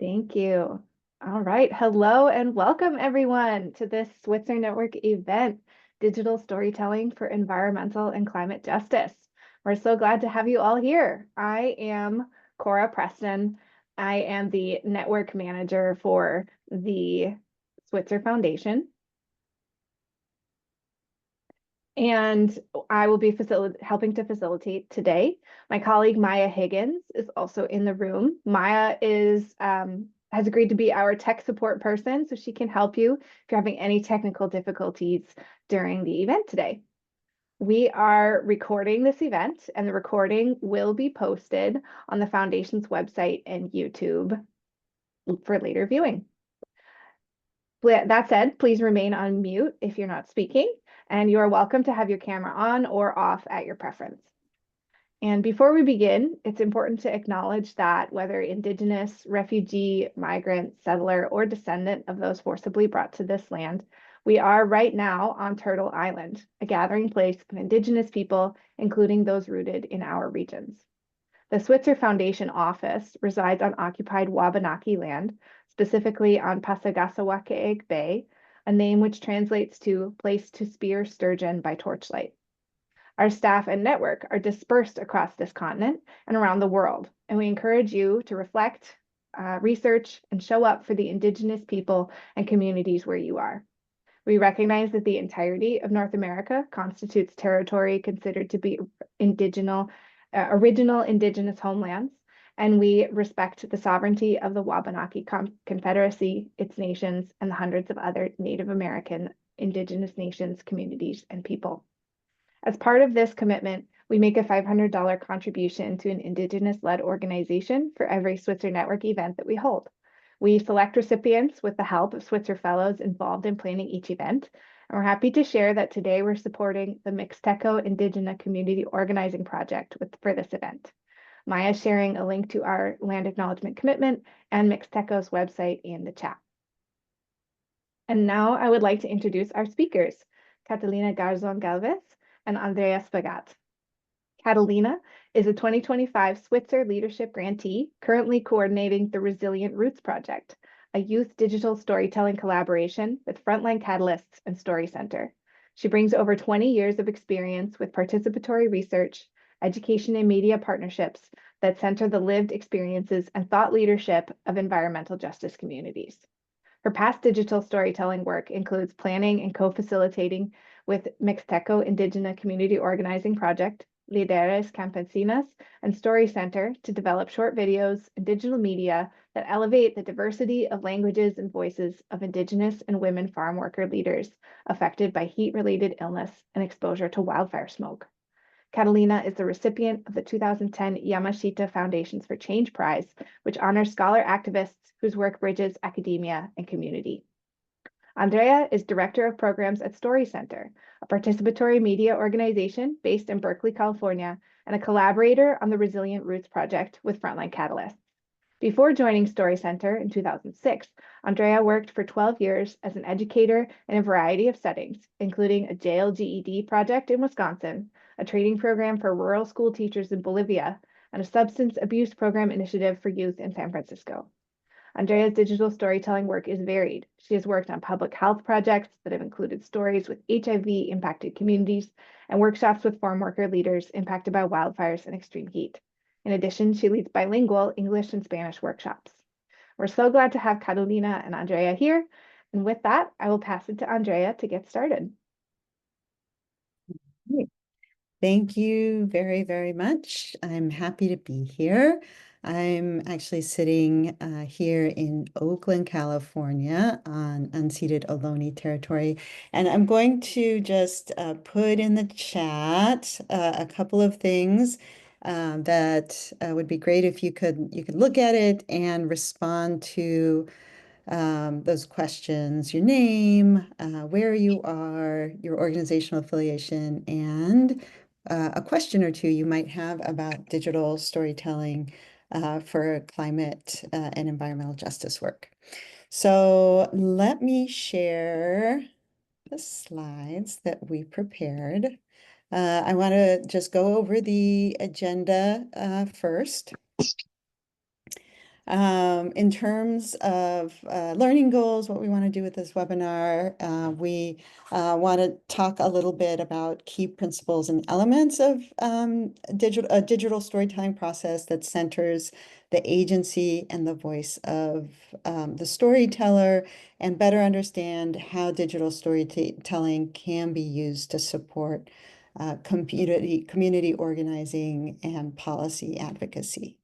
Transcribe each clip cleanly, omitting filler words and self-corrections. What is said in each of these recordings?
Thank you. All right. Hello and welcome everyone to this Switzer Network event, Digital Storytelling for Environmental and Climate Justice. We're so glad to have you all here. I am Cora Preston. I am the network manager for the Switzer Foundation. And I will be helping to facilitate today. My colleague Maya Higgins is also in the room. Maya has agreed to be our tech support person, so she can help you if you're having any technical difficulties during the event today. We are recording this event, and the recording will be posted on the Foundation's website and YouTube for later viewing. That said, please remain on mute if you're not speaking, and you are welcome to have your camera on or off at your preference. And before we begin, it's important to acknowledge that whether Indigenous, refugee, migrant, settler, or descendant of those forcibly brought to this land, we are right now on Turtle Island, a gathering place of Indigenous people, including those rooted in our regions. The Switzer Foundation office resides on occupied Wabanaki land, specifically on Passagasawake Bay, a name which translates to place to spear sturgeon by torchlight. Our staff and network are dispersed across this continent and around the world, and we encourage you to reflect, research, and show up for the Indigenous people and communities where you are. We recognize that the entirety of North America constitutes territory considered to be original Indigenous homelands, and we respect the sovereignty of the Wabanaki Confederacy, its nations, and the hundreds of other Native American Indigenous nations, communities, and people. As part of this commitment, we make a $500 contribution to an Indigenous-led organization for every Switzer Network event that we hold. We select recipients with the help of Switzer Fellows involved in planning each event, and we're happy to share that today we're supporting the Mixteco Indigenous Community Organizing Project for this event. Maya is sharing a link to our land acknowledgement commitment and Mixteco's website in the chat. And now I would like to introduce our speakers, Catalina Garzón-Galvis and Andrea Spagat. Catalina is a 2025 Switzer Leadership Grantee, currently coordinating the Resilient Roots Project, a youth digital storytelling collaboration with Frontline Catalysts and StoryCenter. She brings over 20 years of experience with participatory research, education and media partnerships that center the lived experiences and thought leadership of environmental justice communities. Her past digital storytelling work includes planning and co-facilitating with Mixteco Indigenous Community Organizing Project, Líderes Campesinas, and StoryCenter to develop short videos and digital media that elevate the diversity of languages and voices of Indigenous and women farm worker leaders affected by heat-related illness and exposure to wildfire smoke. Catalina is the recipient of the 2010 Yamashita Foundations for Change Prize, which honors scholar activists whose work bridges academia and community. Andrea is Director of Programs at StoryCenter, a participatory media organization based in Berkeley, California, and a collaborator on the Resilient Roots Project with Frontline Catalysts. Before joining StoryCenter in 2006, Andrea worked for 12 years as an educator in a variety of settings, including a jail GED project in Wisconsin, a training program for rural school teachers in Bolivia, and a substance abuse program initiative for youth in San Francisco. Andrea's digital storytelling work is varied. She has worked on public health projects that have included stories with HIV-impacted communities and workshops with farm worker leaders impacted by wildfires and extreme heat. In addition, she leads bilingual English and Spanish workshops. We're so glad to have Catalina and Andrea here. And with that, I will pass it to Andrea to get started. Thank you very, very much. I'm happy to be here. I'm actually sitting here in Oakland, California on unceded Ohlone territory. And I'm going to just put in the chat a couple of things that would be great if you could look at it and respond to those questions, your name, where you are, your organizational affiliation, and a question or two you might have about digital storytelling for climate and environmental justice work. So let me share the slides that we prepared. I want to just go over the agenda first. In terms of learning goals, what we want to do with this webinar, we want to talk a little bit about key principles and elements of a digital storytelling process that centers the agency and the voice of the storyteller, and better understand how digital storytelling can be used to support community organizing and policy advocacy.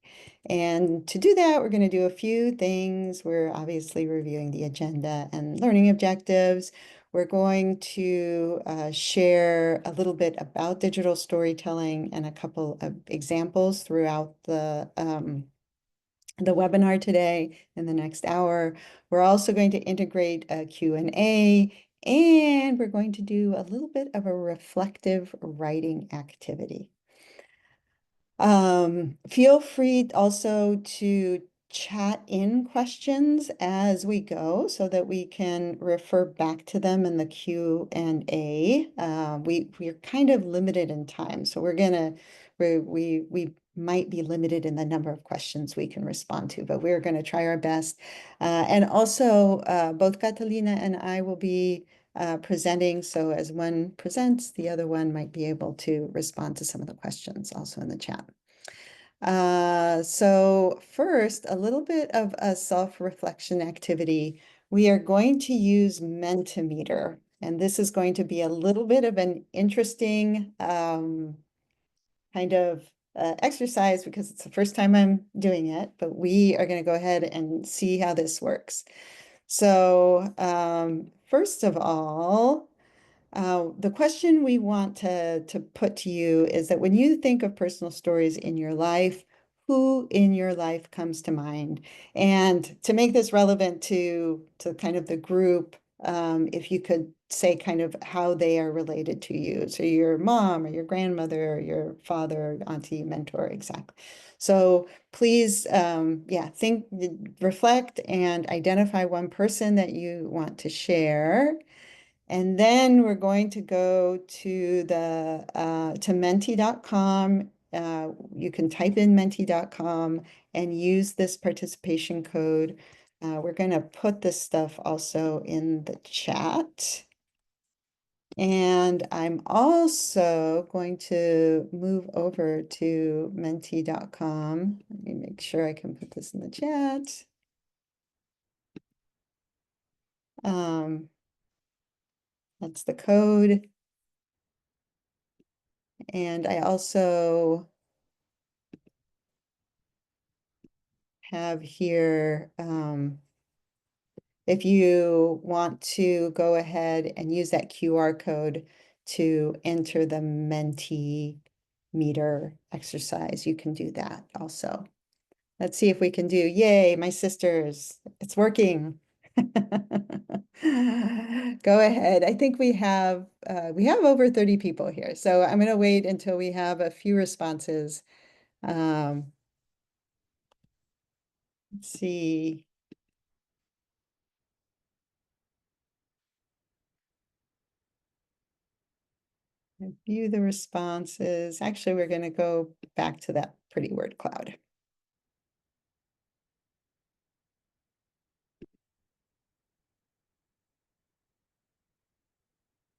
And to do that, we're going to do a few things. We're obviously reviewing the agenda and learning objectives. We're going to share a little bit about digital storytelling and a couple of examples throughout the webinar today in the next hour. We're also going to integrate a Q&A, and we're going to do a little bit of a reflective writing activity. Feel free also to chat in questions as we go so that we can refer back to them in the Q&A. We're kind of limited in time, so we might be limited in the number of questions we can respond to, but we're going to try our best. And also, both Catalina and I will be presenting, so as one presents, the other one might be able to respond to some of the questions also in the chat. So first, a little bit of a self-reflection activity. We are going to use Mentimeter, and this is going to be a little bit of an interesting kind of exercise because it's the first time I'm doing it, but we are going to go ahead and see how this works. So first of all, the question we want to put to you is that when you think of personal stories in your life, who in your life comes to mind? And to make this relevant to kind of the group, if you could say kind of how they are related to you. So your mom or your grandmother or your father, auntie, mentor, exactly. So please, think, reflect, and identify one person that you want to share. And then we're going to go to to menti.com. You can type in menti.com and use this participation code. We're going to put this stuff also in the chat. And I'm also going to move over to menti.com. Let me make sure I can put this in the chat. That's the code. And I also have here, if you want to go ahead and use that QR code to enter the Mentimeter exercise, you can do that also. Let's see if we can do, yay, my sisters, it's working. Go ahead. I think we have over 30 people here. So I'm going to wait until we have a few responses. Let's see. View the responses. Actually, we're going to go back to that pretty word cloud.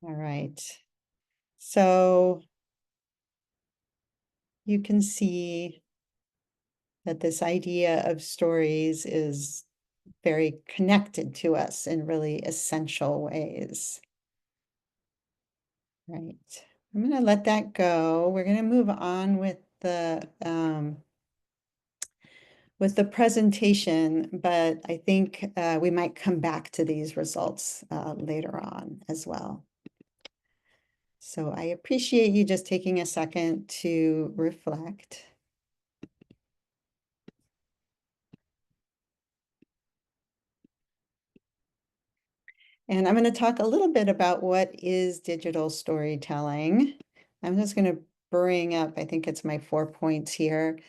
All right. So you can see that this idea of stories is very connected to us in really essential ways. Right. I'm going to let that go. We're going to move on with the presentation, but I think we might come back to these results later on as well. So I appreciate you just taking a second to reflect. And I'm going to talk a little bit about what is digital storytelling. I'm just going to bring up, I think it's my 4 points here.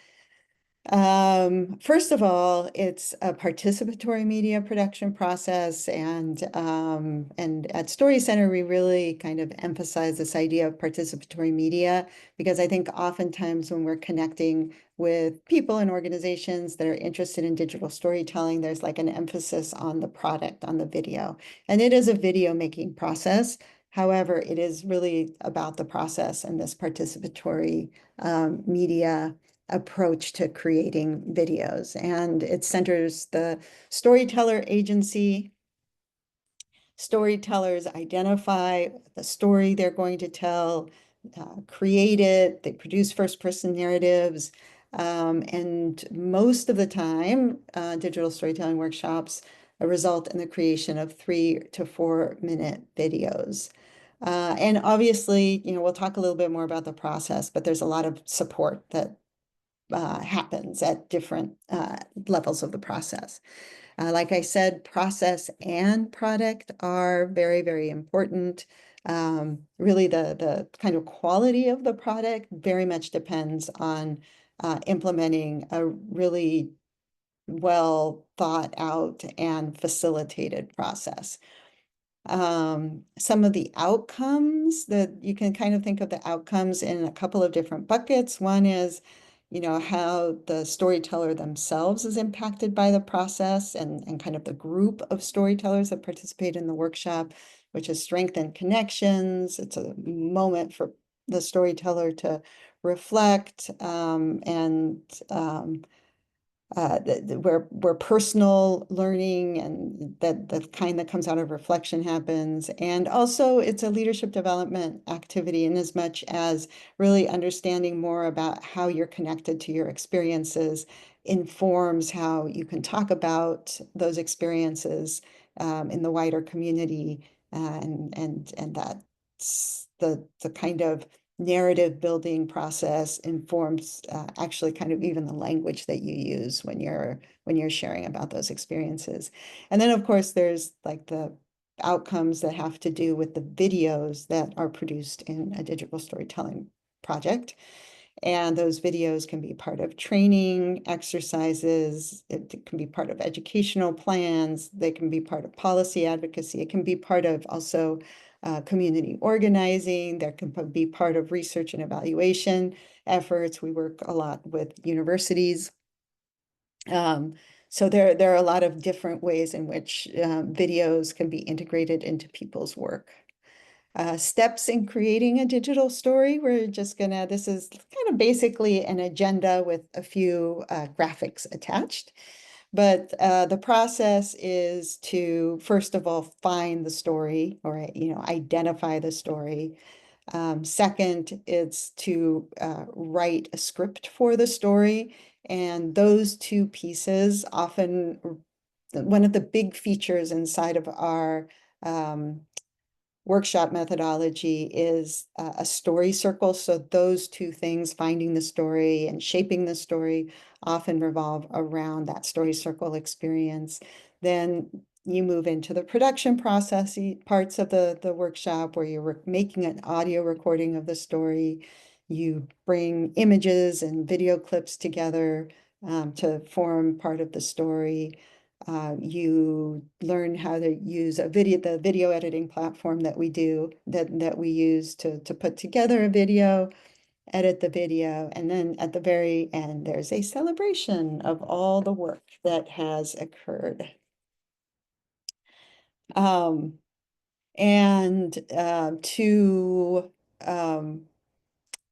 First of all, it's a participatory media production process, and at StoryCenter, we really kind of emphasize this idea of participatory media because I think oftentimes when we're connecting with people and organizations that are interested in digital storytelling, there's like an emphasis on the product, on the video. And it is a video making process. However, it is really about the process and this participatory media approach to creating videos. And it centers the storyteller agency. Storytellers identify the story they're going to tell, create it, they produce first-person narratives, and most of the time, digital storytelling workshops result in the creation of 3 to 4 minute videos. And obviously, we'll talk a little bit more about the process, but there's a lot of support that happens at different levels of the process. Like I said, process and product are very, very important. Really, the kind of quality of the product very much depends on implementing a really well thought out and facilitated process. Some of the outcomes that you can kind of think of the outcomes in a couple of different buckets. One is, how the storyteller themselves is impacted by the process and kind of the group of storytellers that participate in the workshop, which is strengthen connections. It's a moment for the storyteller to reflect and where personal learning and that the kind that comes out of reflection happens. And also it's a leadership development activity in as much as really understanding more about how you're connected to your experiences informs how you can talk about those experiences in the wider community. And that's the kind of narrative building process informs actually kind of even the language that you use when you're sharing about those experiences. And then of course there's like the outcomes that have to do with the videos that are produced in a digital storytelling project. And those videos can be part of training exercises, it can be part of educational plans, they can be part of policy advocacy, it can be part of also community organizing, there can be part of research and evaluation efforts. We work a lot with universities. So there are a lot of different ways in which videos can be integrated into people's work. Steps in creating a digital story. This is kind of basically an agenda with a few graphics attached. But the process is to, first of all, find the story or, identify the story. Second, it's to write a script for the story. And those two pieces often, one of the big features inside of our workshop methodology is a story circle. So those two things, finding the story and shaping the story, often revolve around that story circle experience. Then you move into the production process parts of the workshop where you're making an audio recording of the story. You bring images and video clips together to form part of the story. You learn how to use the video editing platform that we use to put together a video, edit the video, and then at the very end, there's a celebration of all the work that has occurred. To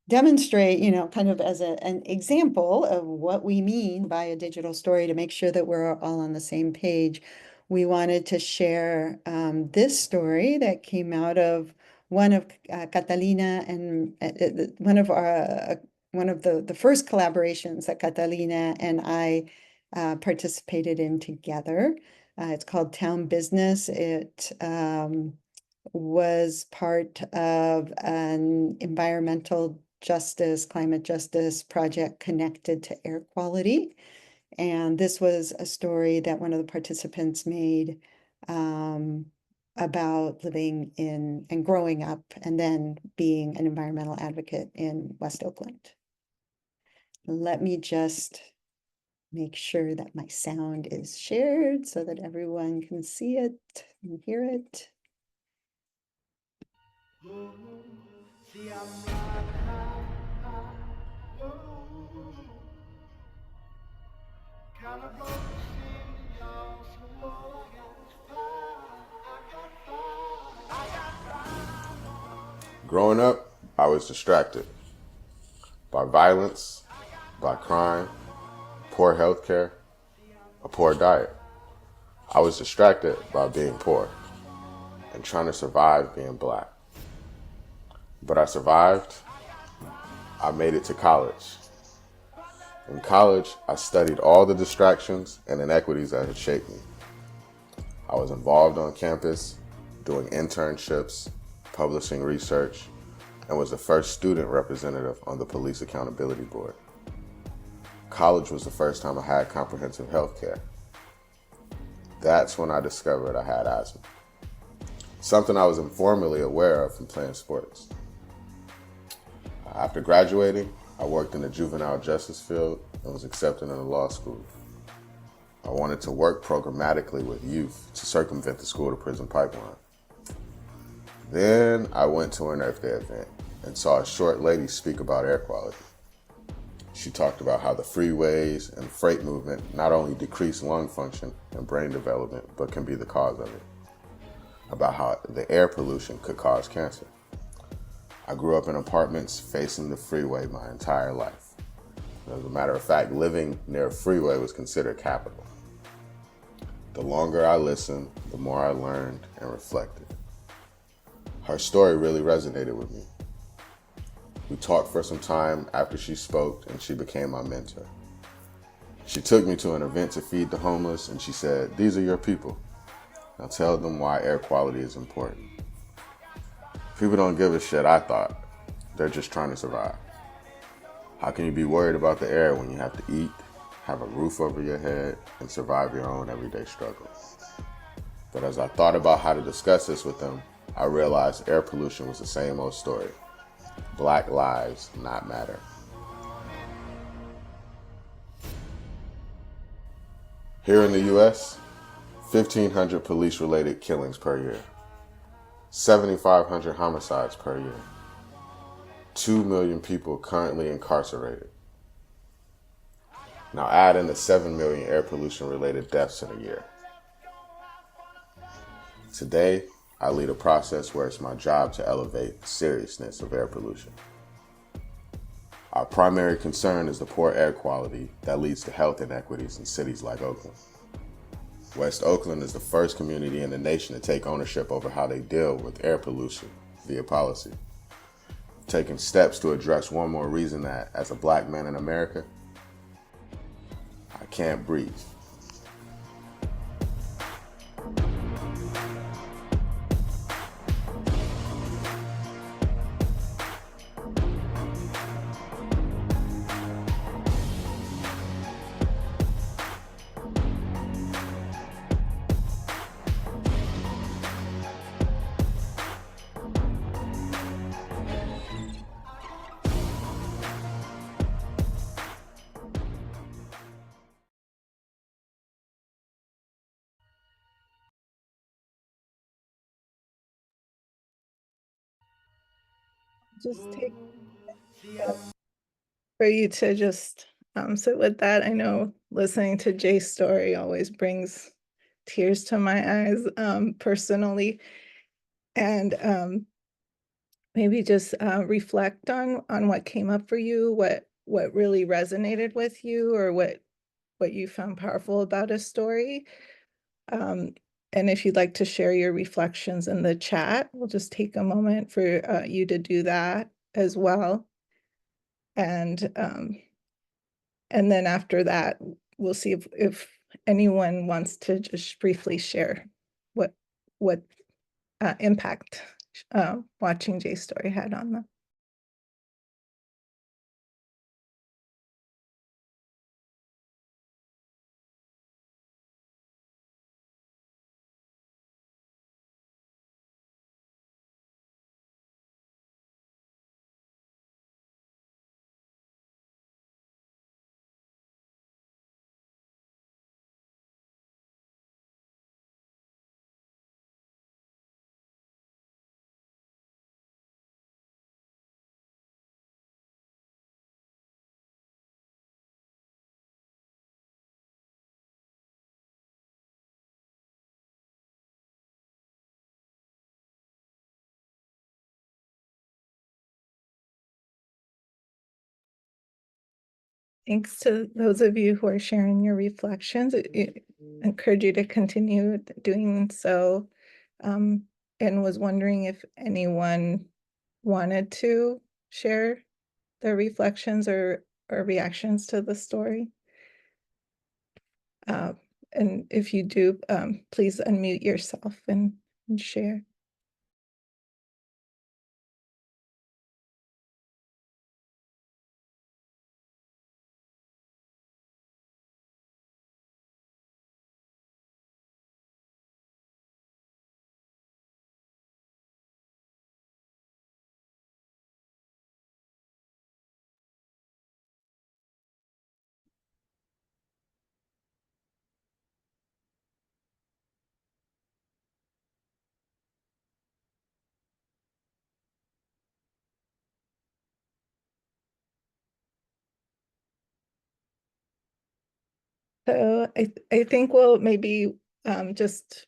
demonstrate, kind of as an example of what we mean by a digital story to make sure that we're all on the same page, we wanted to share this story that came out of one of Catalina and one of the first collaborations that Catalina and I participated in together. It's called Town Business. It was part of an environmental justice, climate justice project connected to air quality. And this was a story that one of the participants made about living in and growing up and then being an environmental advocate in West Oakland. Let me just make sure that my sound is shared so that everyone can see it and hear it. Growing up, I was distracted by violence, by crime, poor health care, a poor diet. I was distracted by being poor and trying to survive being black. But I survived. I made it to college. In college, I studied all the distractions and inequities that had shaped me. I was involved on campus, doing internships, publishing research, and was the first student representative on the Police Accountability Board. College was the first time I had comprehensive health care. That's when I discovered I had asthma, something I was informally aware of from playing sports. After graduating, I worked in the juvenile justice field and was accepted into law school. I wanted to work programmatically with youth to circumvent the school-to-prison pipeline. Then I went to an Earth Day event and saw a short lady speak about air quality. She talked about how the freeways and freight movement not only decrease lung function and brain development, but can be the cause of it. About how the air pollution could cause cancer. I grew up in apartments facing the freeway my entire life. As a matter of fact, living near a freeway was considered capital. The longer I listened, the more I learned and reflected. Her story really resonated with me. We talked for some time after she spoke, and she became my mentor. She took me to an event to feed the homeless, and she said, "These are your people. Now tell them why air quality is important." People don't give a shit, I thought. They're just trying to survive. How can you be worried about the air when you have to eat, have a roof over your head, and survive your own everyday struggles? But as I thought about how to discuss this with them, I realized air pollution was the same old story. Black lives not matter. Here in the US, 1,500 police-related killings per year, 7,500 homicides per year, 2 million people currently incarcerated. Now add in the 7 million air pollution-related deaths in a year. Today, I lead a process where it's my job to elevate the seriousness of air pollution. Our primary concern is the poor air quality that leads to health inequities in cities like Oakland. West Oakland is the first community in the nation to take ownership over how they deal with air pollution via policy. Taking steps to address one more reason that, as a black man in America, I can't breathe. Just take for you to just sit with that. I know listening to Jay's story always brings tears to my eyes personally. And maybe just reflect on what came up for you, what really resonated with you, or what you found powerful about a story. And if you'd like to share your reflections in the chat, we'll just take a moment for you to do that as well. And then after that, we'll see if anyone wants to just briefly share what impact watching Jay's story had on them. Thanks to those of you who are sharing your reflections. I encourage you to continue doing so. And was wondering if anyone wanted to share their reflections or reactions to the story. And if you do, please unmute yourself and share. So I think we'll maybe just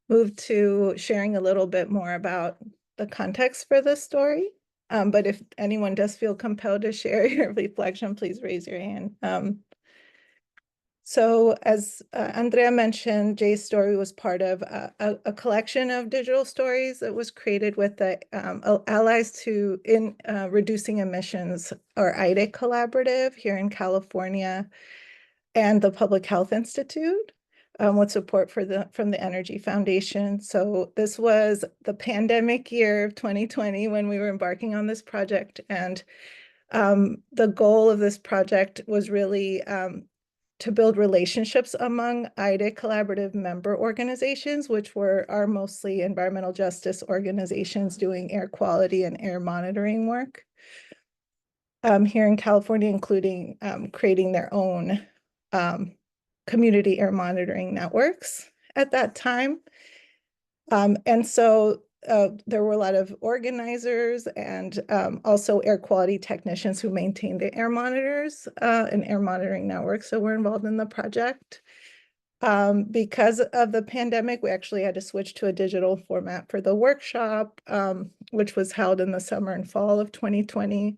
move to sharing a little bit more about the context for the story. But if anyone does feel compelled to share your reflection, please raise your hand. So as Andrea mentioned, Jay's story was part of a collection of digital stories that was created with the Allies to in Reducing Emissions, or IDA collaborative here in California, and the Public Health Institute with support from the Energy Foundation. So this was the pandemic year of 2020 when we were embarking on this project. And the goal of this project was really to build relationships among IDA collaborative member organizations, which are mostly environmental justice organizations doing air quality and air monitoring work here in California, including creating their own community air monitoring networks at that time. And so there were a lot of organizers and also air quality technicians who maintained the air monitors and air monitoring networks. So we're involved in the project. Because of the pandemic, we actually had to switch to a digital format for the workshop, which was held in the summer and fall of 2020.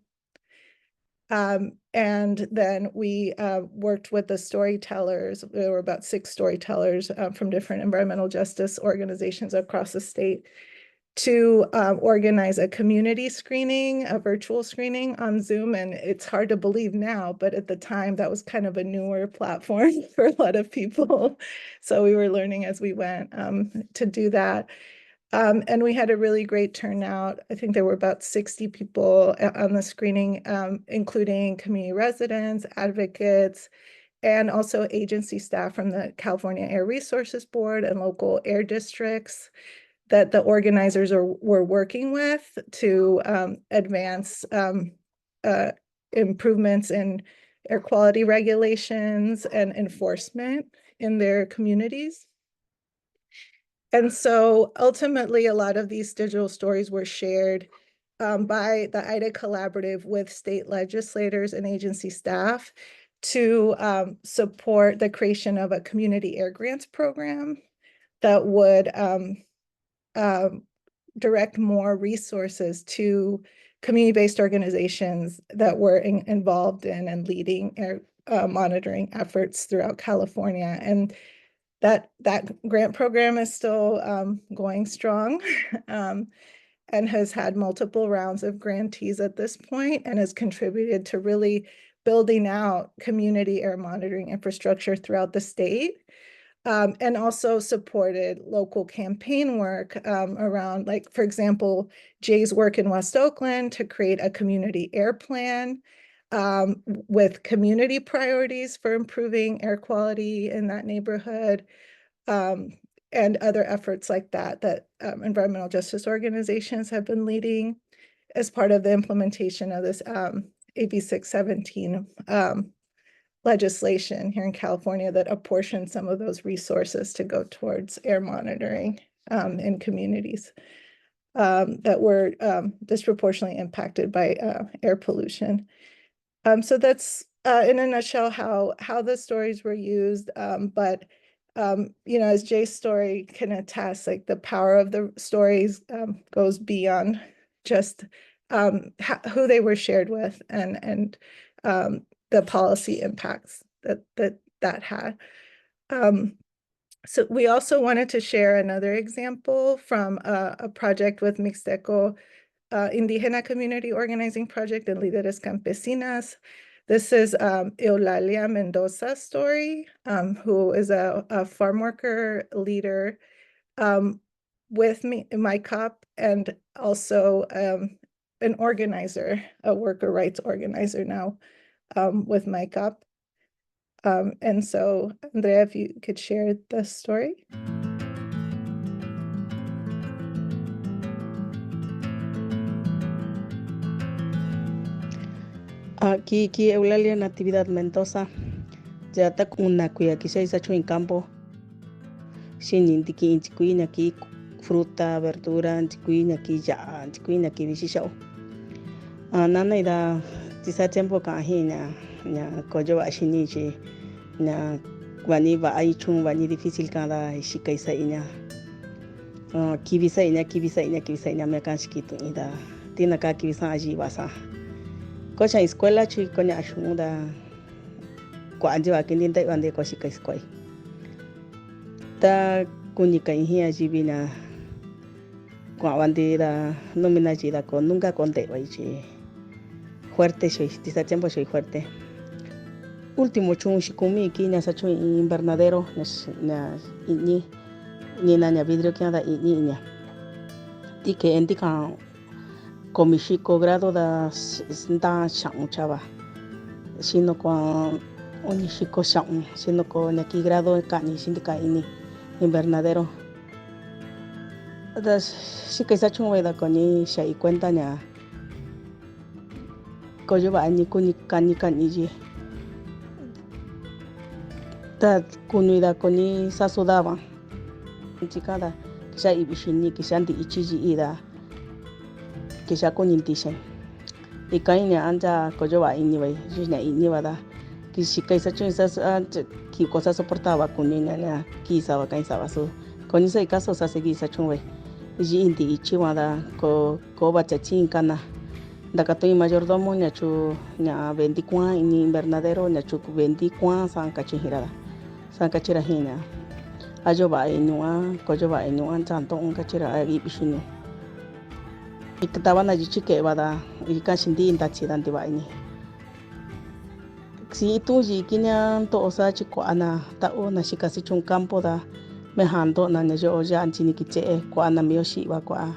And then we worked with the storytellers. There were about 6 storytellers from different environmental justice organizations across the state to organize a community screening, a virtual screening on Zoom. And it's hard to believe now, but at the time that was kind of a newer platform for a lot of people. So we were learning as we went to do that. And we had a really great turnout. I think there were about 60 people on the screening, including community residents, advocates, and also agency staff from the California Air Resources Board and local air districts that the organizers were working with to advance improvements in air quality regulations and enforcement in their communities. And so ultimately, a lot of these digital stories were shared by the IDA collaborative with state legislators and agency staff to support the creation of a community air grants program that would direct more resources to community-based organizations that were involved in and leading air monitoring efforts throughout California. And that grant program is still going strong and has had multiple rounds of grantees at this point and has contributed to really building out community air monitoring infrastructure throughout the state. And also supported local campaign work around, like, for example, Jay's work in West Oakland to create a community air plan with community priorities for improving air quality in that neighborhood, and other efforts like that environmental justice organizations have been leading as part of the implementation of this AB 617 legislation here in California that apportioned some of those resources to go towards air monitoring in communities that were disproportionately impacted by air pollution. So that's in a nutshell how the stories were used. But you know, as Jay's story can attest, like the power of the stories goes beyond just who they were shared with, and the policy impacts that had. So we also wanted to share another example from a project with Mixteco Indígena Community Organizing Project and Líderes Campesinas. This is Eulalia Mendoza's story, who is a farm worker leader with me, my COP, and also an organizer, a worker rights organizer now with my COP. And so, Andrea, if you could share the story. Aquí Eulalia Natividad Mendoza, ya está con una cuya que se ha hecho en campo. Sin indique inticuina aquí fruta, verdura, anticuina aquí ya, anticuina aquí visishao. Nana ida tisa tiempo kahina na kojo ashinichi na wani va aichun wani difícil cada shikaisa inya. Kibisa inya me kan shikito ida tina ka kibisa aji basa. Kocha escuela chi konya shumuda kwanje wa kindinda wande ko shika eskwai. Ta kunika inhia jibina kwa wande da nomina jida con nunca conte waichi. Fuerte soy, tisa tiempo soy fuerte. Último chun shikumi ki na sacho invernadero na ni na vidrio que anda iña. Ti que indica komishiko grado da nda shang chava. Sino con onishiko shang, sino con aquí grado kani sindika ini invernadero. Da shika sacho weda koni shai cuenta nya koyo ba ni kuni kani ji. Ta kunuida koni sasudaba. Chikada kisha ibishini kisha ndi ichiji ida kisha konintishen. Ikainya anja koyo ba ini bai, jina ini wada. Kishika isa chun isa ki cosa soportaba kunina na kisa wa kaisa basu. Konisa ikaso sa segi isa chun bai. Ji indi ichi wada ko ba chachin kana. Dakatoy mayordomo nyachu nya 24 ini invernadero nyachu 24 san kachihirada. San kachirahina. Ayo ba inua, koyo ba inua tanto un kachira ibishinu. Ikataba na jichike bada ikashindi intachidanti ba ini. Si tu jikinya to osa chiko ana ta o na shikasi chun campo da mehando na nyo ya anchini kiche kwa na miyoshi wa kwa.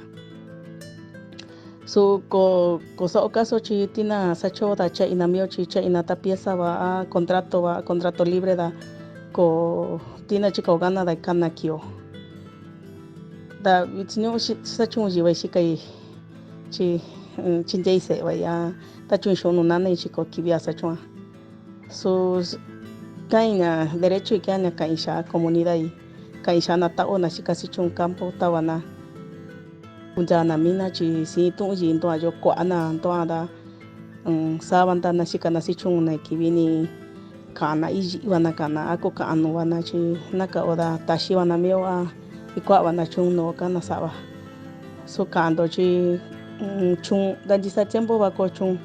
So ko sa ocaso chi tina sacho da cha inamio chi cha inata pieza va a contrato libre da ko tina chico gana da kana kio da vitnyo sacho ji wa shikai chi chinjei se wa ya ta chun shono nana chico kibia sacho so kaina derecho y kaina kaisha comunidad y kaisha na ta ona shikasi chun campo tawana unjana mina chi si tu ji ndo ayo ko ana ndo ada sabanta na shikana si chung na kibini kana iji wana kana ako ka anu wana chi naka oda tashi wana mio a ikwa wana chung no kana saba so kando chi chung danji sa tiempo ba ko chung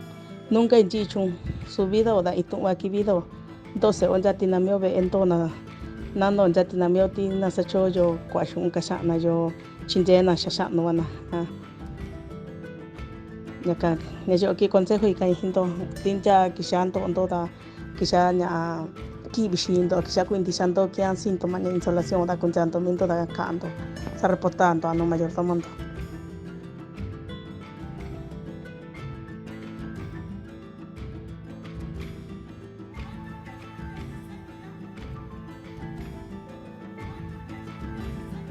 nunca inji chung su vida oda itu wa kibido 12 onja tina mio be entona nando onja tina mio ti na sa chojo kwa chung kasha na yo chinjena shasha no wana yaka nejo aquí consejo y kai hinto tinja kishanto ondoda kisha nya ki bishindo kisha kuintishanto que han síntomas de insolación da kunchanto minto da canto sa reportando a no mayor tomondo.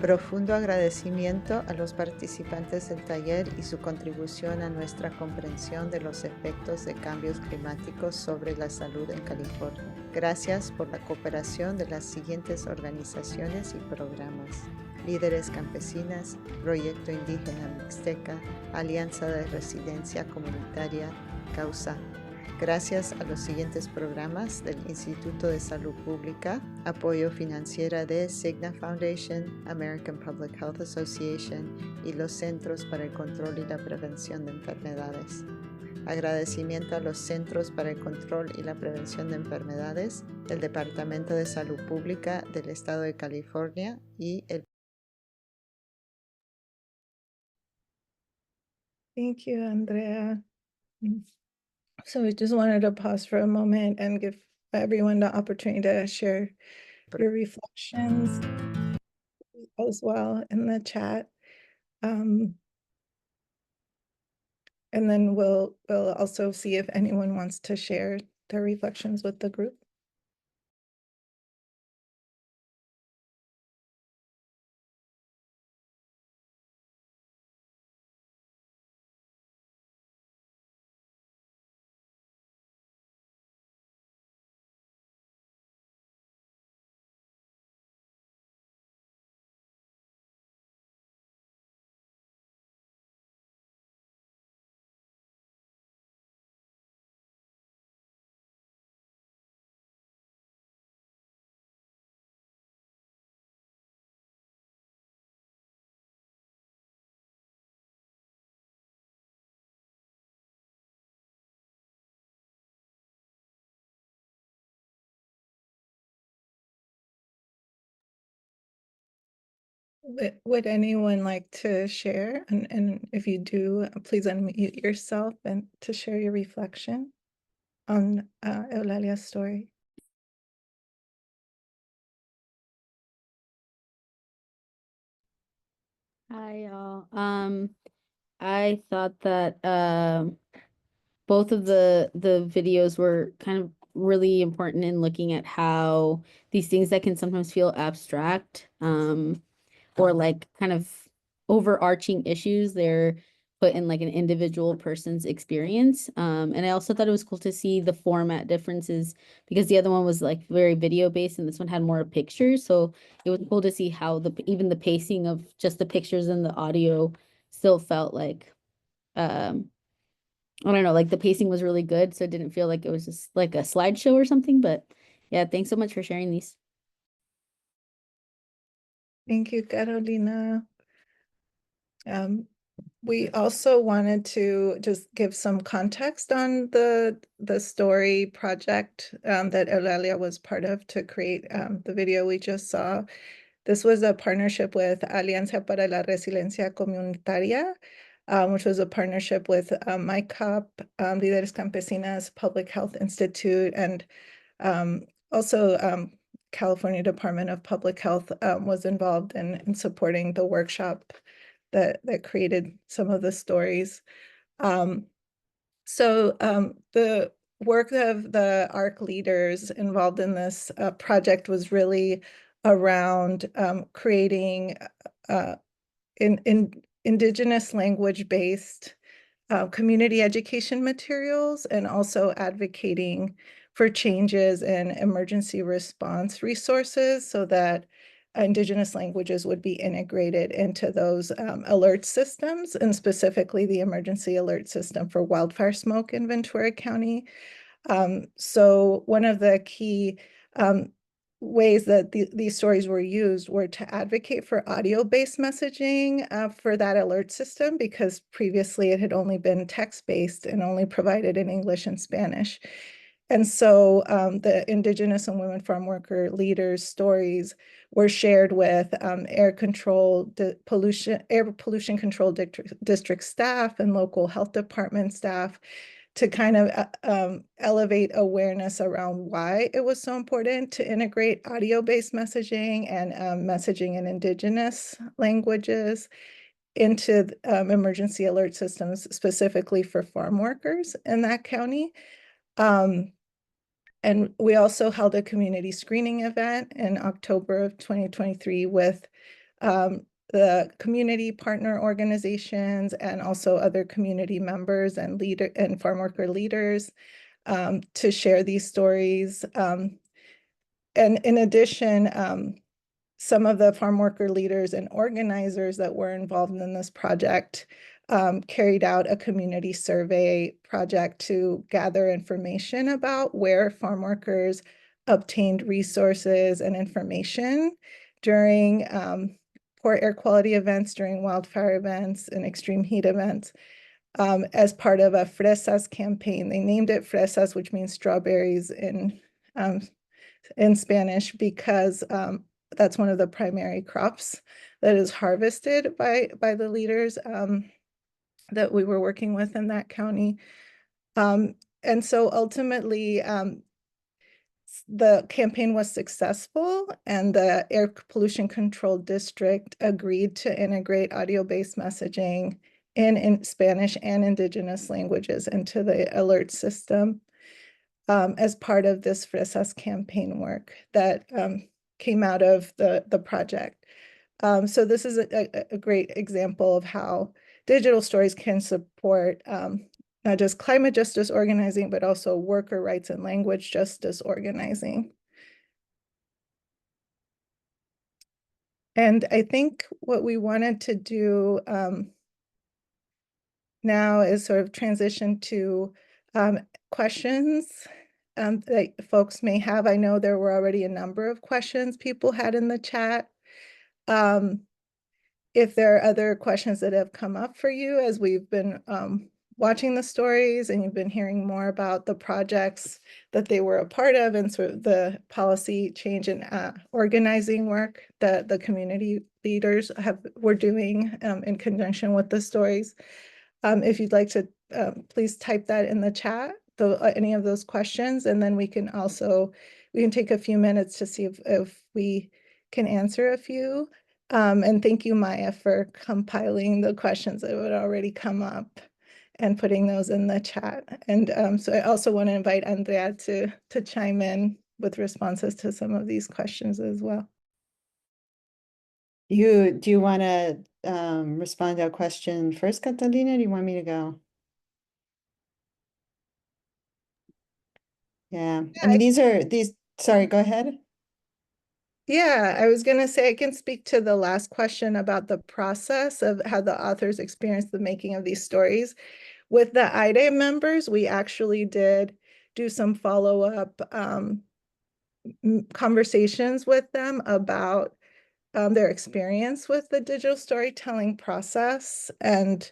Profundo agradecimiento a los participantes del taller y su contribución a nuestra comprensión de los efectos de cambios climáticos sobre la salud en California. Gracias por la cooperación de las siguientes organizaciones y programas: Líderes Campesinas, Proyecto Indígena Mixteca, Alianza de Residencia Comunitaria, Causa. Gracias a los siguientes programas del Instituto de Salud Pública, apoyo financiero de Cigna Foundation, American Public Health Association y los Centros para el Control y la Prevención de Enfermedades. Agradecimiento a los Centros para el Control y la Prevención de Enfermedades, el Departamento de Salud Pública del Estado de California y el... Thank you, Andrea. So we just wanted to pause for a moment and give everyone the opportunity to share your reflections as well in the chat. And then we'll also see if anyone wants to share their reflections with the group. Would anyone like to share? And if you do, please unmute yourself and to share your reflection on Eulalia's story. Hi, y'all. I thought that both of the videos were kind of really important in looking at how these things that can sometimes feel abstract, or like kind of overarching issues, they're put in like an individual person's experience. And I also thought it was cool to see the format differences because the other one was like very video based and this one had more pictures. So it was cool to see how even the pacing of just the pictures and the audio still felt like, I don't know, like the pacing was really good. So it didn't feel like it was just like a slideshow or something. But yeah, thanks so much for sharing these. Thank you, Catalina. We also wanted to just give some context on the story project that Eulalia was part of to create the video we just saw. This was a partnership with Alianza para la Resiliencia Comunitaria, which was a partnership with MyCop, Líderes Campesinas, Public Health Institute, and also California Department of Public Health was involved in supporting the workshop that created some of the stories. So the work of the ARC leaders involved in this project was really around creating indigenous language-based community education materials and also advocating for changes in emergency response resources so that indigenous languages would be integrated into those alert systems, and specifically the emergency alert system for wildfire smoke in Ventura County. So one of the key ways that these stories were used were to advocate for audio-based messaging for that alert system, because previously it had only been text-based and only provided in English and Spanish. And so the Indigenous and women farm worker leaders' stories were shared with air pollution control district staff and local health department staff to kind of elevate awareness around why it was so important to integrate audio-based messaging and messaging in indigenous languages into emergency alert systems, specifically for farm workers in that county. And we also held a community screening event in October of 2023 with the community partner organizations and also other community members and farm worker leaders to share these stories. And in addition, some of the farm worker leaders and organizers that were involved in this project carried out a community survey project to gather information about where farm workers obtained resources and information during poor air quality events, during wildfire events and extreme heat events. as part of a fresas campaign. They named it fresas, which means strawberries in Spanish, because that's one of the primary crops that is harvested by the leaders that we were working with in that county. And so ultimately, the campaign was successful, and the Air Pollution Control District agreed to integrate audio-based messaging in Spanish and Indigenous languages into the alert system as part of this Fresas campaign work that came out of the project. So this is a great example of how digital stories can support not just climate justice organizing, but also worker rights and language justice organizing. And I think what we wanted to do now is sort of transition to questions that folks may have. I know there were already a number of questions people had in the chat. If there are other questions that have come up for you as we've been watching the stories and you've been hearing more about the projects that they were a part of and sort of the policy change and organizing work that the community leaders were doing in conjunction with the stories. If you'd like to please type that in the chat, any of those questions, and then we can take a few minutes to see if we can answer a few. And thank you, Maya, for compiling the questions that would already come up and putting those in the chat. And so I also want to invite Andrea to chime in with responses to some of these questions as well. Do you want to respond to a question first, Catalina? Do you want me to go? Yeah, I mean, sorry, go ahead. Yeah, I was going to say I can speak to the last question about the process of how the authors experienced the making of these stories. With the IDA members, we actually did do some follow-up conversations with them about their experience with the digital storytelling process, and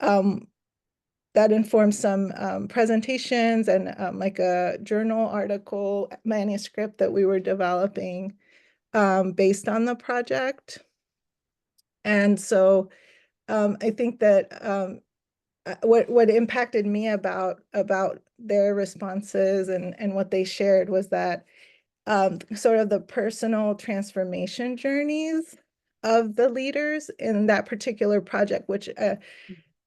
that informed some presentations and like a journal article manuscript that we were developing based on the project. And so I think that what impacted me about their responses and what they shared was that sort of the personal transformation journeys of the leaders in that particular project, which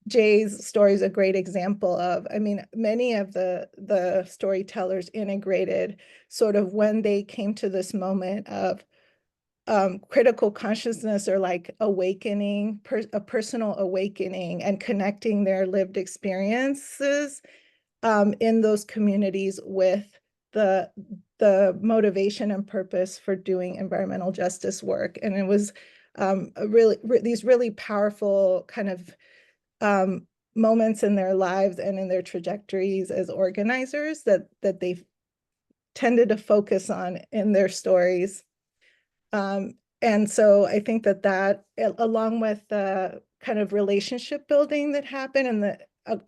Jay's story is a great example of. I mean, many of the storytellers integrated sort of when they came to this moment of critical consciousness or like awakening, a personal awakening, and connecting their lived experiences in those communities with the motivation and purpose for doing environmental justice work. And it was these really powerful kind of moments in their lives and in their trajectories as organizers that they tended to focus on in their stories. And so I think that along with the kind of relationship building that happened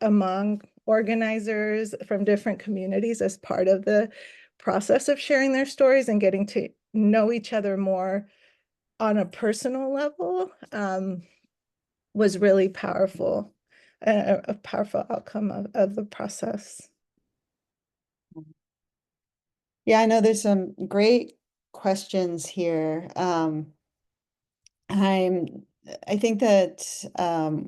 among organizers from different communities as part of the process of sharing their stories and getting to know each other more on a personal level was really powerful, a powerful outcome of the process. Yeah, I know there's some great questions here. I think that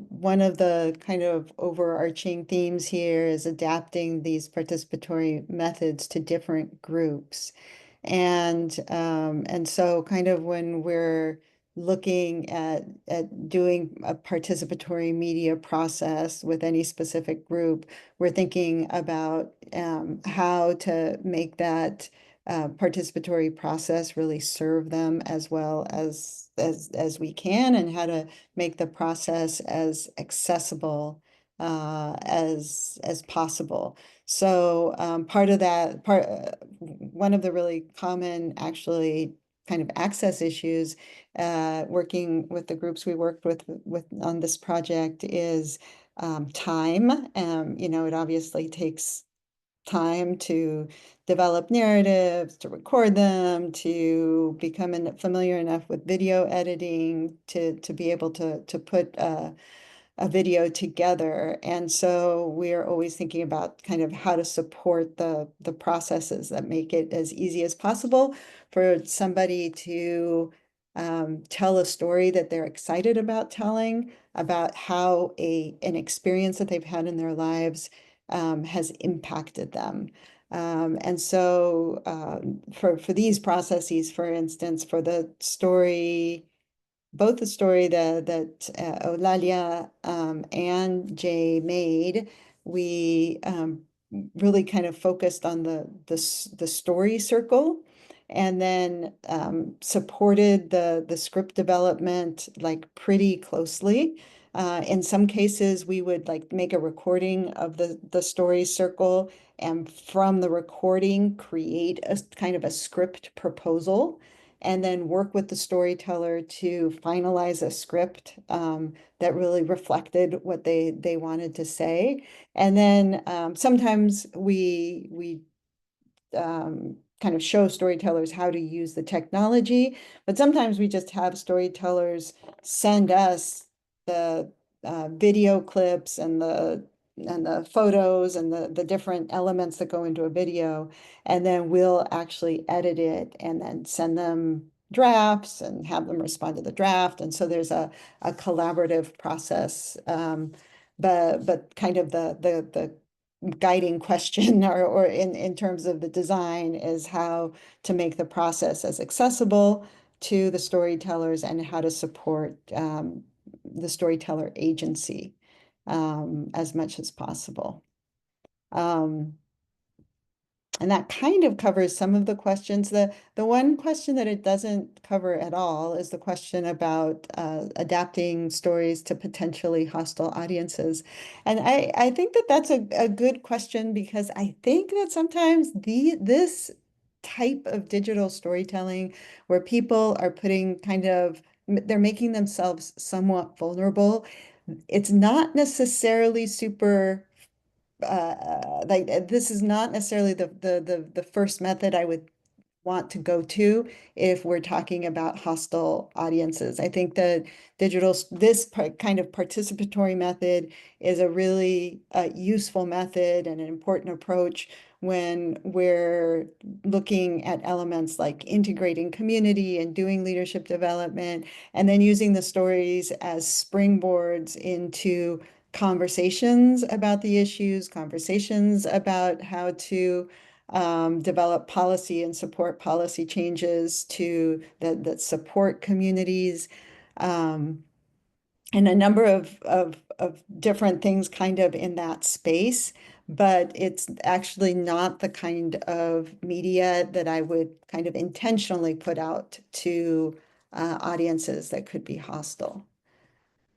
one of the kind of overarching themes here is adapting these participatory methods to different groups. And so kind of when we're looking at doing a participatory media process with any specific group, we're thinking about how to make that participatory process really serve them as well as we can, and how to make the process as accessible as possible. So one of the really common actually kind of access issues working with the groups we worked with on this project is time. You know, it obviously takes time to develop narratives, to record them, to become familiar enough with video editing, to be able to put a video together. And so we're always thinking about kind of how to support the processes that make it as easy as possible for somebody to tell a story that they're excited about telling, about how an experience that they've had in their lives has impacted them. And so for these processes, for instance, for the story, both the story that Eulalia and Jay made, we really kind of focused on the story circle, and then supported the script development like pretty closely. In some cases, we would like make a recording of the story circle, and from the recording, create a kind of a script proposal, and then work with the storyteller to finalize a script that really reflected what they wanted to say. And then sometimes we kind of show storytellers how to use the technology, but sometimes we just have storytellers send us the video clips and the photos and the different elements that go into a video, and then we'll actually edit it and then send them drafts and have them respond to the draft. And so there's a collaborative process, but kind of the guiding question or in terms of the design is how to make the process as accessible to the storytellers and how to support the storyteller agency as much as possible. And that kind of covers some of the questions. The one question that it doesn't cover at all is the question about adapting stories to potentially hostile audiences. And I think that that's a good question, because I think that sometimes this type of digital storytelling where people are putting they're making themselves somewhat vulnerable, it's not necessarily super like this is not necessarily the first method I would want to go to if we're talking about hostile audiences. I think that this kind of participatory method is a really useful method and an important approach when we're looking at elements like integrating community and doing leadership development, and then using the stories as springboards into conversations about the issues, conversations about how to develop policy and support policy changes that support communities, and a number of different things kind of in that space. But it's actually not the kind of media that I would kind of intentionally put out to audiences that could be hostile.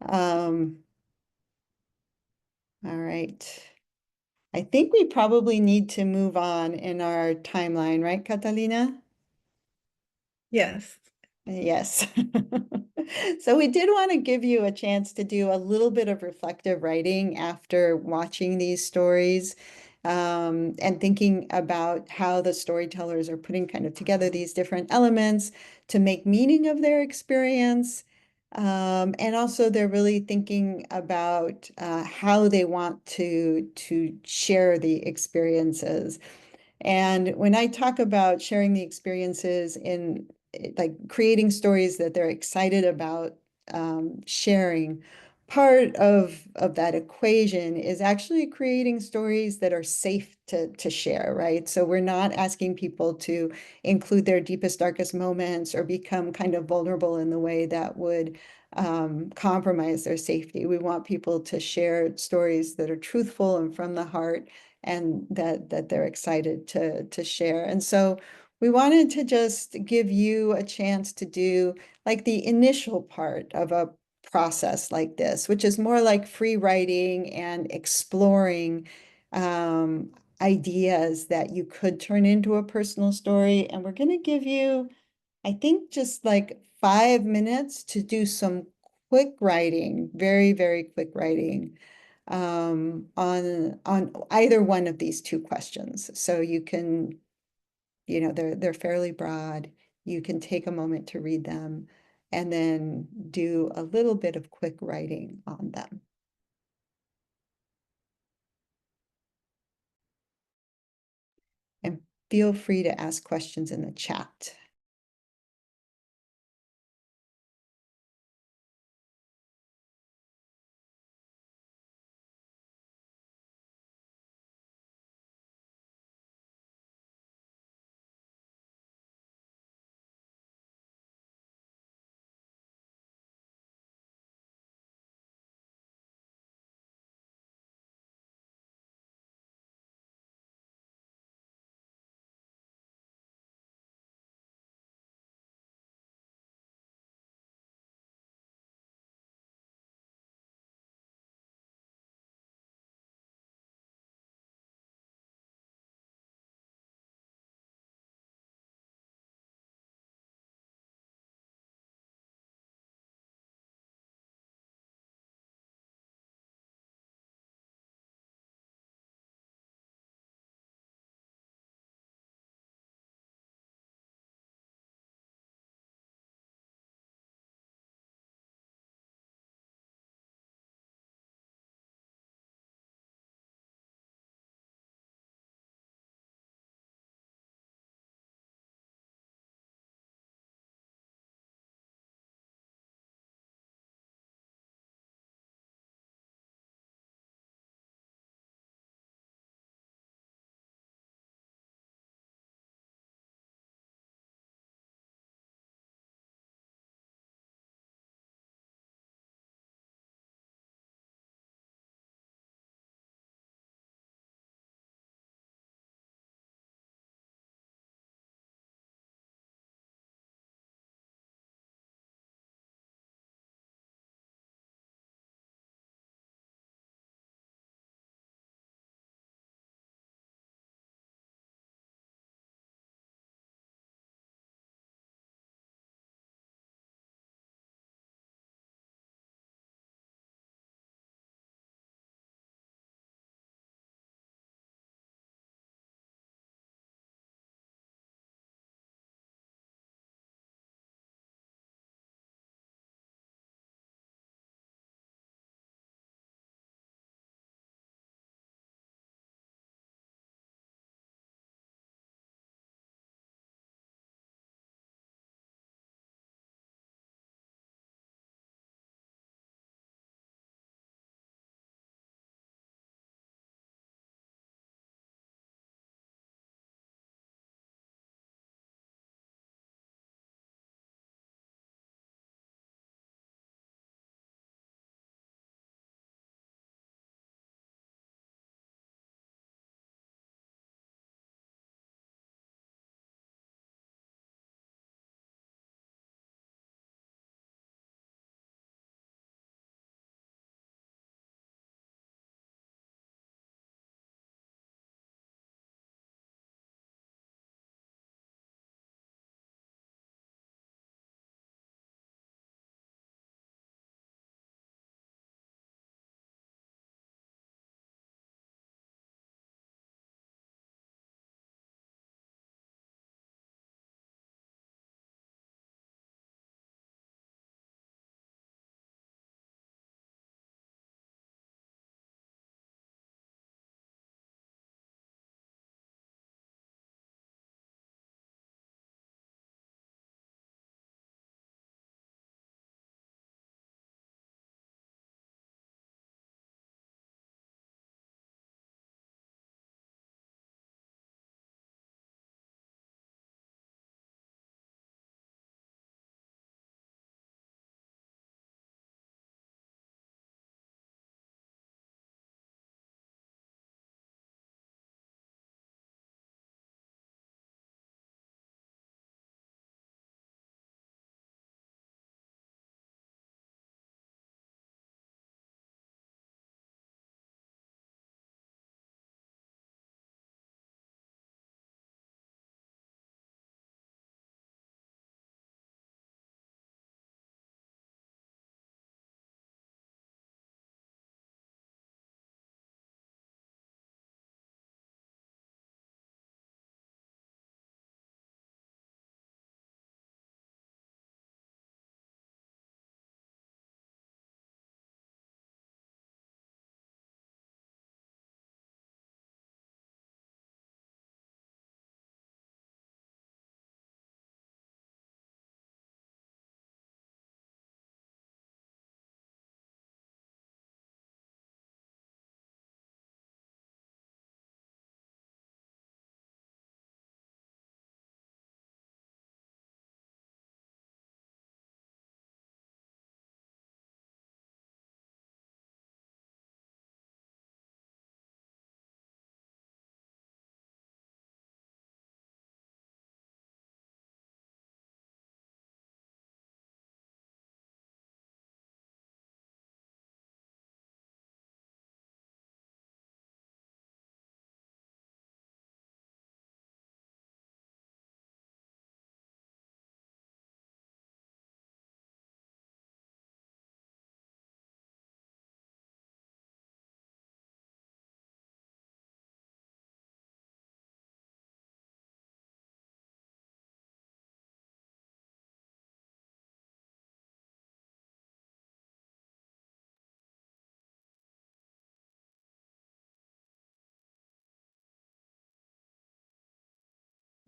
All right. I think we probably need to move on in our timeline, right, Catalina? Yes. Yes. So we did want to give you a chance to do a little bit of reflective writing after watching these stories, and thinking about how the storytellers are putting kind of together these different elements to make meaning of their experience. And also they're really thinking about how they want to share the experiences. And when I talk about sharing the experiences in like creating stories that they're excited about sharing, part of that equation is actually creating stories that are safe to share, right? So we're not asking people to include their deepest, darkest moments or become kind of vulnerable in the way that would compromise their safety. We want people to share stories that are truthful and from the heart, and that they're excited to share. And so we wanted to just give you a chance to do like the initial part of a process like this, which is more like free writing and exploring ideas that you could turn into a personal story. And we're going to give you, I think, just like 5 minutes to do some quick writing, very, very quick writing. on either one of these two questions. So you can, they're fairly broad. You can take a moment to read them and then do a little bit of quick writing on them. And feel free to ask questions in the chat.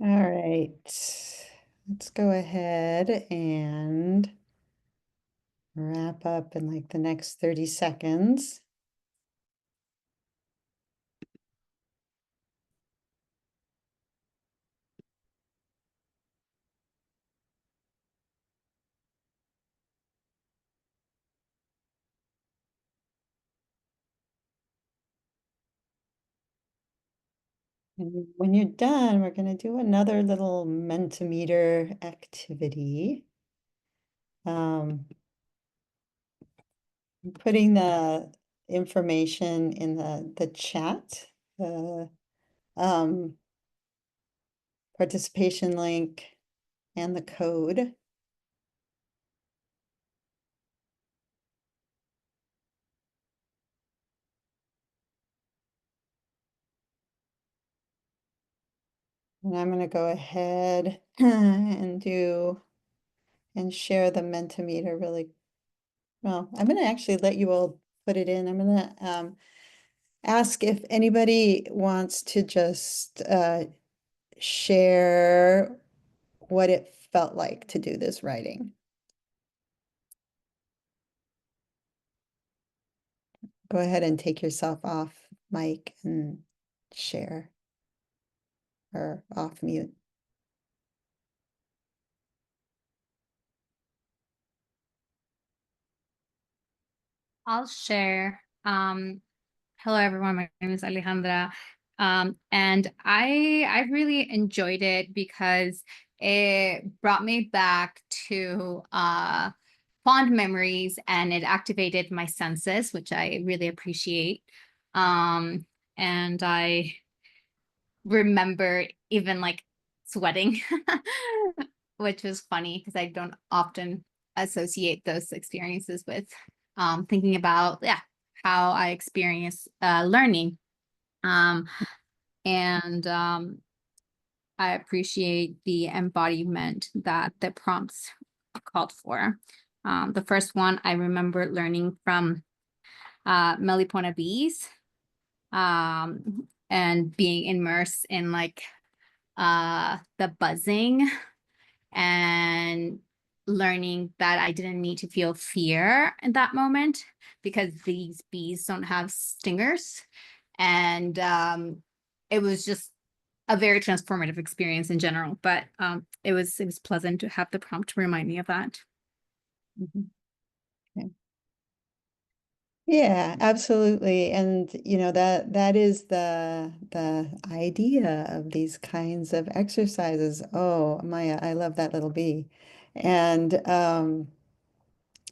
All right, let's go ahead and wrap up in like the next 30 seconds. And when you're done, we're going to do another little Mentimeter activity. I'm putting the information in the chat, the participation link and the code. And I'm going to go ahead and share the Mentimeter really well. I'm going to actually let you all put it in. I'm going to ask if anybody wants to just share what it felt like to do this writing. Go ahead and take yourself off mic and share, or off mute. I'll share. Hello everyone, my name is Alejandra. And I really enjoyed it because it brought me back to fond memories, and it activated my senses, which I really appreciate. And I remember even like sweating, which was funny because I don't often associate those experiences with thinking about how I experience learning. And I appreciate the embodiment that the prompts called for. The first one I remember learning from Melipona Bees, and being immersed in like the buzzing and learning that I didn't need to feel fear in that moment because these bees don't have stingers. And it was just a very transformative experience in general, but it was pleasant to have the prompt to remind me of that. Mhm. Okay. Yeah, absolutely. And that is the idea of these kinds of exercises. Oh, Maya, I love that little bee. And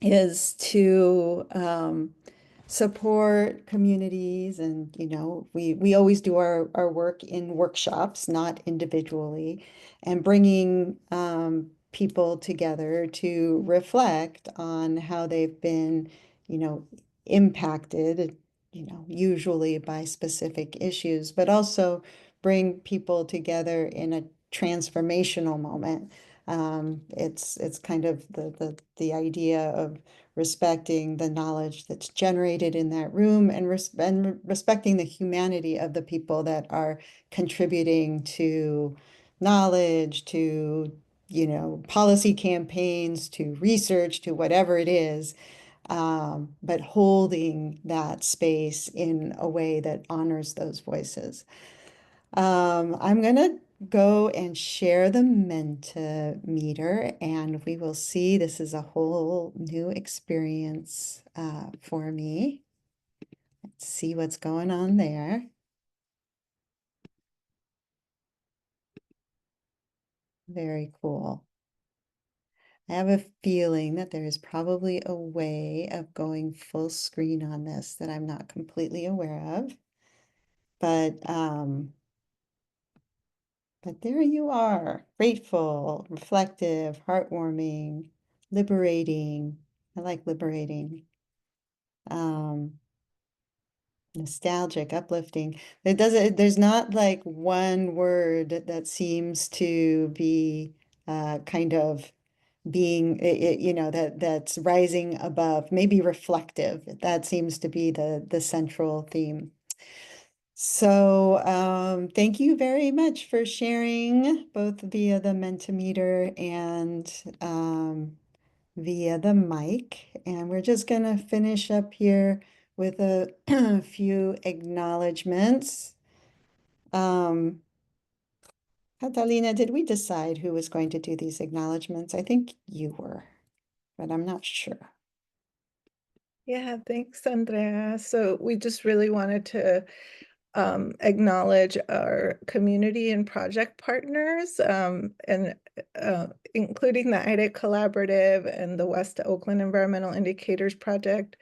is to support communities, and we always do our work in workshops, not individually, and bringing people together to reflect on how they've been impacted, usually by specific issues, but also bring people together in a transformational moment. It's kind of the idea of respecting the knowledge that's generated in that room, and respecting the humanity of the people that are contributing to knowledge, to policy campaigns, to research, to whatever it is, but holding that space in a way that honors those voices. I'm gonna go and share the Mentimeter, and we will see. This is a whole new experience for me. Let's see what's going on there. Very cool. I have a feeling that there is probably a way of going full screen on this that I'm not completely aware of. But there you are, grateful, reflective, heartwarming, liberating. I like liberating. Nostalgic, uplifting. There's not like one word that seems to be kind of being, that's rising above. Maybe reflective. That seems to be the central theme. So thank you very much for sharing both via the Mentimeter and via the mic. And we're just going to finish up here with a few acknowledgements. Catalina, did we decide who was going to do these acknowledgements? I think you were, but I'm not sure. Yeah, thanks, Andrea. So we just really wanted to acknowledge our community and project partners, and including the IDIC Collaborative and the West Oakland Environmental Indicators Project,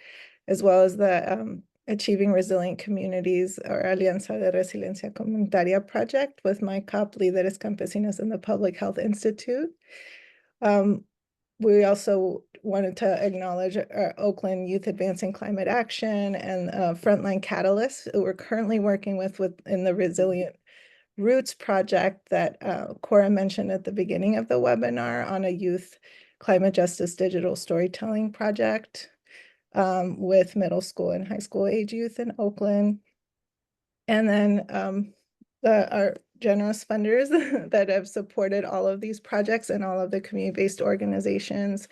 as well as the Achieving Resilient Communities, or Alianza de Resiliencia Comunitaria project with my COP Líderes Campesinos and the Public Health Institute. We also wanted to acknowledge Oakland Youth Advancing Climate Action and Frontline Catalysts, who we're currently working with in the Resilient Roots project that Cora mentioned at the beginning of the webinar on a youth climate justice digital storytelling project with middle school and high school age youth in Oakland. And then our generous funders that have supported all of these projects and all of the community-based organizations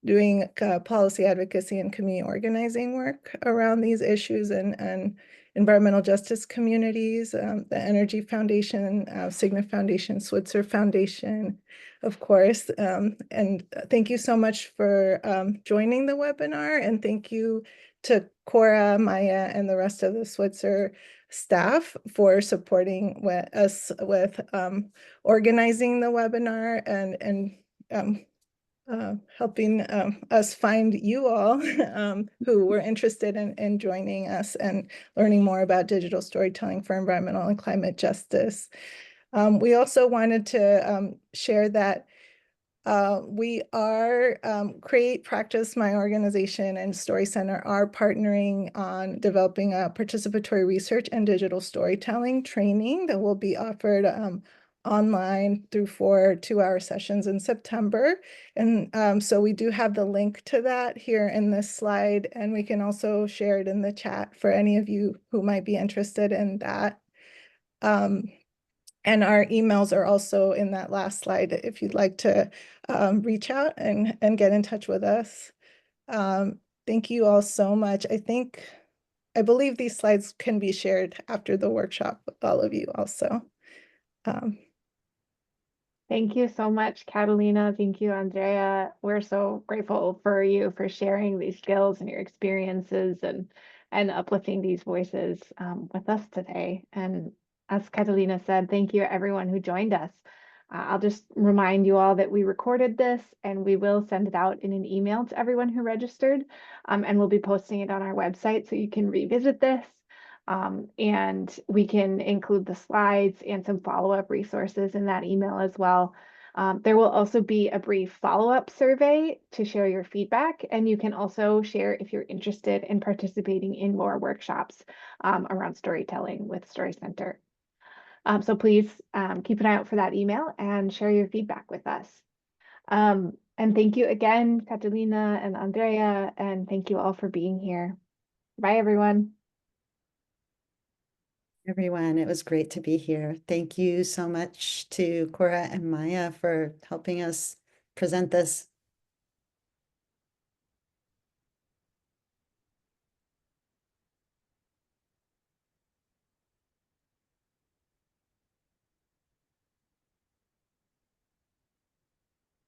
doing policy advocacy and community organizing work around these issues and environmental justice communities, the Energy Foundation, Cigna Foundation, Switzer Foundation, of course. And thank you so much for joining the webinar, and thank you to Cora, Maya, and the rest of the Switzer staff for supporting us with organizing the webinar and helping us find you all who were interested in joining us and learning more about digital storytelling for environmental and climate justice. We also wanted to share that we are Create, Practice, my organization, and StoryCenter are partnering on developing a participatory research and digital storytelling training that will be offered online through 4 2-hour sessions in September. And so we do have the link to that here in this slide, and we can also share it in the chat for any of you who might be interested in that. And our emails are also in that last slide if you'd like to reach out and get in touch with us. Thank you all so much. I believe these slides can be shared after the workshop with all of you also. Thank you so much, Catalina. Thank you, Andrea. We're so grateful for you for sharing these skills and your experiences and uplifting these voices with us today. And as Catalina said, thank you everyone who joined us. I'll just remind you all that we recorded this and we will send it out in an email to everyone who registered, and we'll be posting it on our website so you can revisit this. And we can include the slides and some follow-up resources in that email as well. There will also be a brief follow-up survey to share your feedback, and you can also share if you're interested in participating in more workshops around storytelling with StoryCenter. So please keep an eye out for that email and share your feedback with us. And thank you again, Catalina and Andrea, and thank you all for being here. Bye, everyone. Everyone, it was great to be here. Thank you so much to Cora and Maya for helping us present this.